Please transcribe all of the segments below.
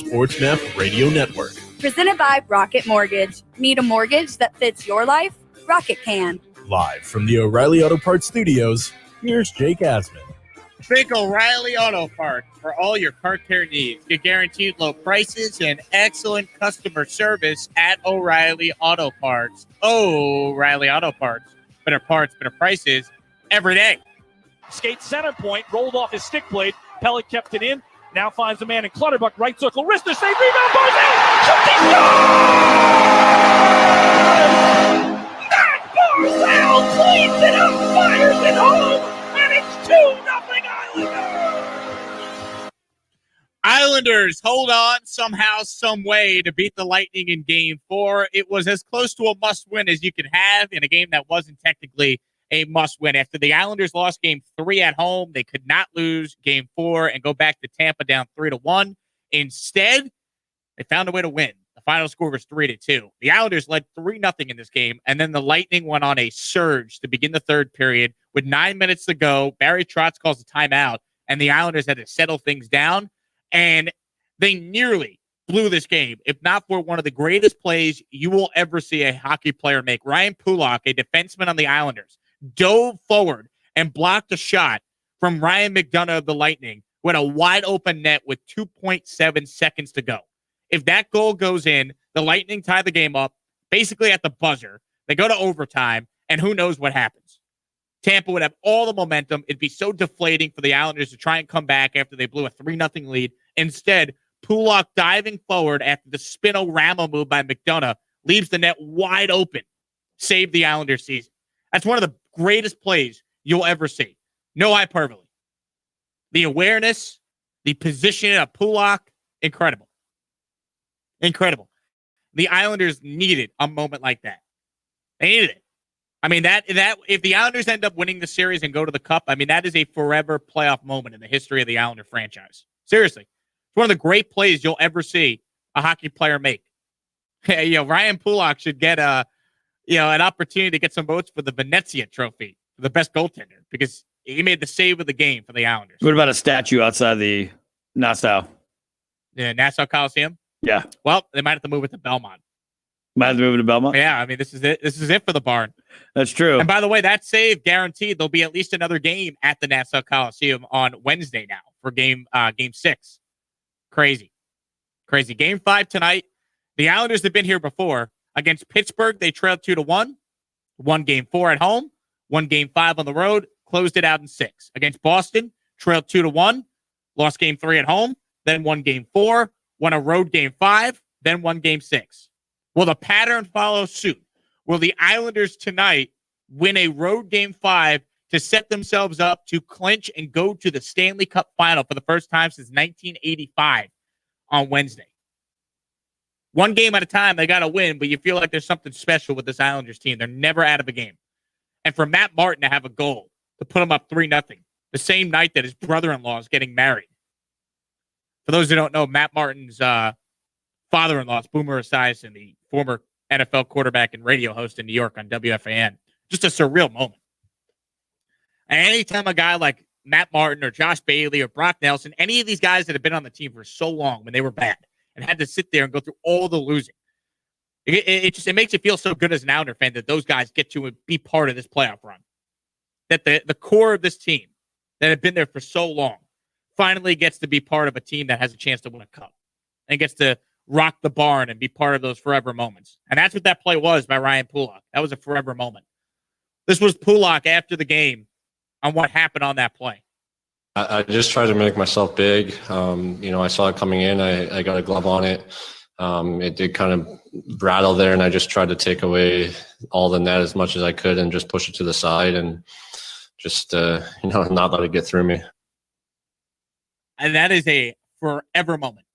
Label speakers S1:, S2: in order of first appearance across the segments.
S1: SportsMap Radio Network.
S2: Presented by Rocket Mortgage. Need a mortgage that fits your life? Rocket can.
S1: Live from the O'Reilly Auto Parts Studios, here's Jake Asman.
S3: Think O'Reilly Auto Parts for all your car care needs. Get guaranteed low prices and excellent customer service at O'Reilly Auto Parts. O'Reilly Auto Parts. Better parts, better prices every day.
S4: Skate center point, rolled off his stick blade. Pellet kept it in. Now finds the man in Clutterbuck. Right circle, wrist, save, rebound, Barzal! Matt Barzal cleans it up, fires it home, and it's 2-0 Islanders!
S3: Islanders hold on somehow, some way to beat the Lightning in Game 4. It was as close to a must-win as you could have in a game that wasn't technically a must-win. After the Islanders lost Game 3 at home, they could not lose Game 4 and go back to Tampa down 3-1. Instead, they found a way to win. The final score was 3-2. The Islanders led 3-0 in this game, and then the Lightning went on a surge to begin the third period. With 9 minutes to go, Barry Trotz calls a timeout, and the Islanders had to settle things down, and they nearly blew this game, if not for one of the greatest plays you will ever see a hockey player make. Ryan Pulock, a defenseman on the Islanders, dove forward and blocked a shot from Ryan McDonough of the Lightning with a wide open net with 2.7 seconds to go. If that goal goes in, the Lightning tie the game up basically at the buzzer. They go to overtime, and who knows what happens. Tampa would have all the momentum. It'd be so deflating for the Islanders to try and come back after they blew a 3-0 lead. Instead, Pulock diving forward after the spin-o-rama move by McDonough leaves the net wide open. Saved the Islanders season. That's one of the greatest plays you'll ever see. No hyperbole. The awareness, the position of Pulock, incredible. Incredible. The Islanders needed a moment like that. They needed it. I mean, that if the Islanders end up winning the series and go to the Cup, I mean, that is a forever playoff moment in the history of the Islander franchise. Seriously. It's one of the great plays you'll ever see a hockey player make. Ryan Pulock should get an opportunity to get some votes for the Venezia Trophy for the best goaltender because he made the save of the game for the Islanders.
S5: What about a statue outside the Nassau?
S3: Yeah, Nassau Coliseum?
S5: Yeah.
S3: Well, they might have to move it to Belmont.
S5: Might have to move it to Belmont?
S3: Yeah, I mean, this is it. This is it for the barn.
S5: That's true.
S3: And by the way, that save guaranteed there'll be at least another game at the Nassau Coliseum on Wednesday now for game 6. Crazy. Game 5 tonight. The Islanders have been here before. Against Pittsburgh, they trailed 2-1. Won Game 4 at home. Won Game 5 on the road. Closed it out in 6. Against Boston, trailed 2-1. Lost Game 3 at home. Then won Game 4. Won a road Game 5. Then won Game 6. Will the pattern follow suit? Will the Islanders tonight win a road Game 5 to set themselves up to clinch and go to the Stanley Cup final for the first time since 1985 on Wednesday? One game at a time, they got to win, but you feel like there's something special with this Islanders team. They're never out of a game. And for Matt Martin to have a goal to put him up 3-0, the same night that his brother-in-law is getting married. For those who don't know, Matt Martin's father-in-law is Boomer Esiason, the former NFL quarterback and radio host in New York on WFAN. Just a surreal moment. And anytime a guy like Matt Martin or Josh Bailey or Brock Nelson, any of these guys that have been on the team for so long when they were bad and had to sit there and go through all the losing, it makes you feel so good as an Islander fan that those guys get to be part of this playoff run. That the core of this team that have been there for so long finally gets to be part of a team that has a chance to win a cup and gets to rock the barn and be part of those forever moments. And that's what that play was by Ryan Pulock. That was a forever moment. This was Pulock after the game on what happened on that play.
S6: I just tried to make myself big. I saw it coming in. I got a glove on it. It did kind of rattle there, and I just tried to take away all the net as much as I could and just push it to the side and just, not let it get through me.
S3: And that is a forever moment.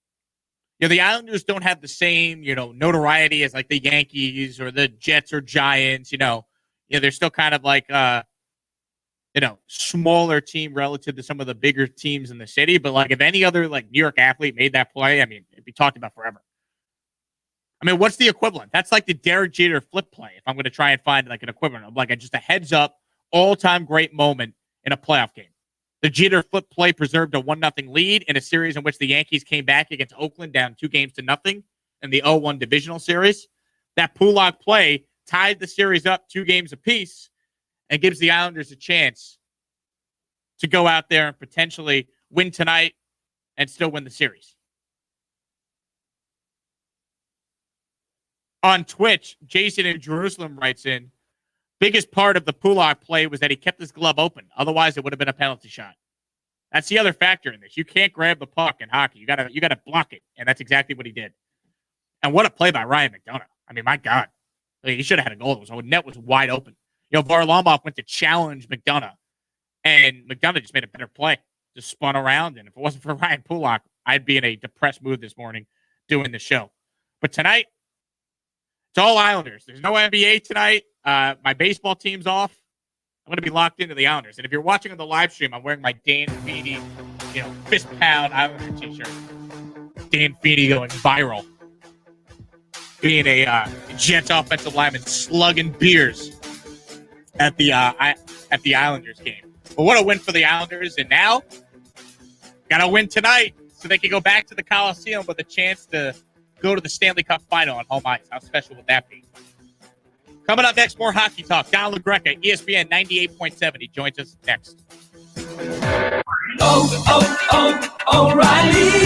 S3: The Islanders don't have the same, notoriety as like the Yankees or the Jets or Giants. They're still kind of like, smaller team relative to some of the bigger teams in the city. But like if any other like New York athlete made that play, I mean, it'd be talked about forever. I mean, what's the equivalent? That's like the Derek Jeter flip play. If I'm going to try and find like an equivalent of like just a heads up, all-time great moment in a playoff game. The Jeter flip play preserved a 1-0 lead in a series in which the Yankees came back against Oakland down 2-0 in the 0-1 divisional series. That Pulock play tied the series up 2 games apiece and gives the Islanders a chance to go out there and potentially win tonight and still win the series. On Twitch, Jason in Jerusalem writes in, biggest part of the Pulock play was that he kept his glove open. Otherwise, it would have been a penalty shot. That's the other factor in this. You can't grab the puck in hockey. You gotta block it, and that's exactly what he did. And what a play by Ryan McDonough. I mean, my God. He should have had a goal. The net was wide open. Varlamov went to challenge McDonough, and McDonough just made a better play. Just spun around, and if it wasn't for Ryan Pulock, I'd be in a depressed mood this morning doing the show. But tonight, it's all Islanders. There's no NBA tonight. My baseball team's off. I'm going to be locked into the Islanders. And if you're watching on the live stream, I'm wearing my Dan Feeney, fist pound Islander t-shirt. Dan Feeney going viral. Being a Jets offensive lineman slugging beers at the Islanders game. But what a win for the Islanders. And now, got to win tonight so they can go back to the Coliseum with a chance to go to the Stanley Cup final on home ice. How special would that be? Coming up next, more hockey talk. Don LaGreca, ESPN 98.7. He joins us next.
S7: O'Reilly.